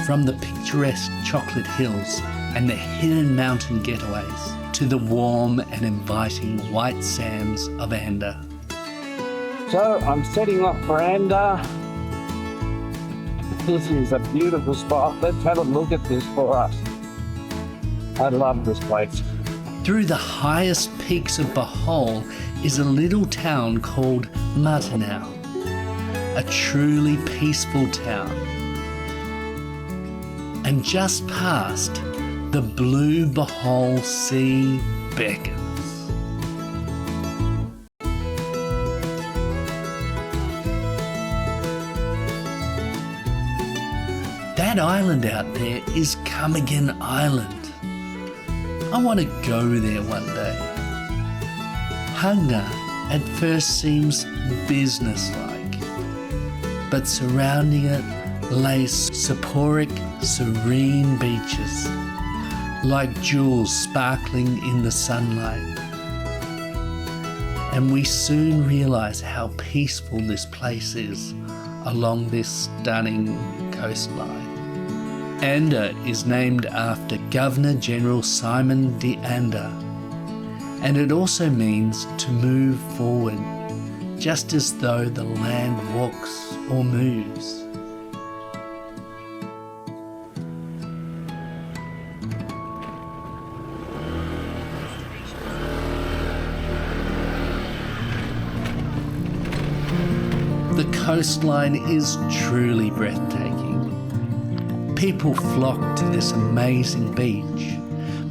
From the picturesque chocolate hills and the hidden mountain getaways to the warm and inviting white sands of Anda. So I'm setting off for Anda. This is a beautiful spot. Let's have a look at this for us. I love this place. Through the highest peaks of Bohol is a little town called Matinao, a truly peaceful town. And just past, the blue Bohol Sea beckons. That island out there is Come Again Island. I want to go there one day. Jagna at first seems businesslike, but surrounding it lay soporific, serene beaches, like jewels sparkling in the sunlight. And we soon realise how peaceful this place is along this stunning coastline. Anda is named after Governor General Simon de Anda, and it also means to move forward, just as though the land walks or moves. The coastline is truly breathtaking. People flock to this amazing beach,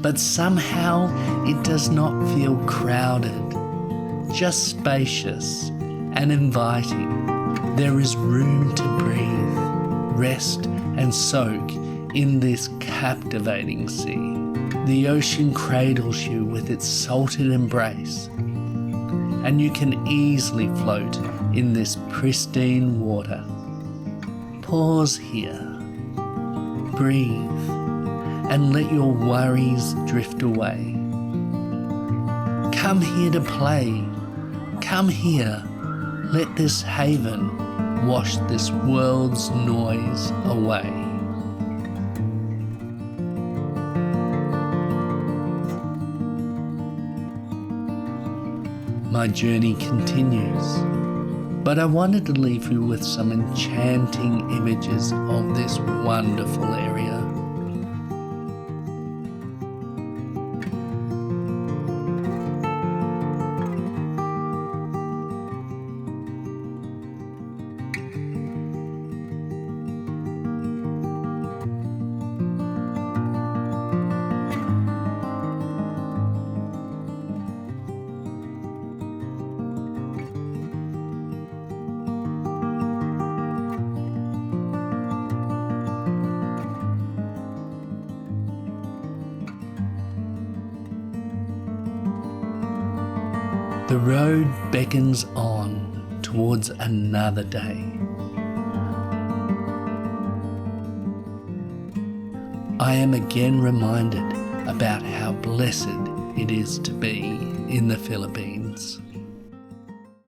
but somehow it does not feel crowded, just spacious and inviting. There is room to breathe, rest and soak in this captivating sea. The ocean cradles you with its salted embrace, and you can easily float in this pristine water. Pause here. Breathe and let your worries drift away. Come here to play. Come here. Let this haven wash this world's noise away. My journey continues, but I wanted to leave you with some enchanting images of this wonderful area. The road beckons on towards another day. I am again reminded about how blessed it is to be in the Philippines.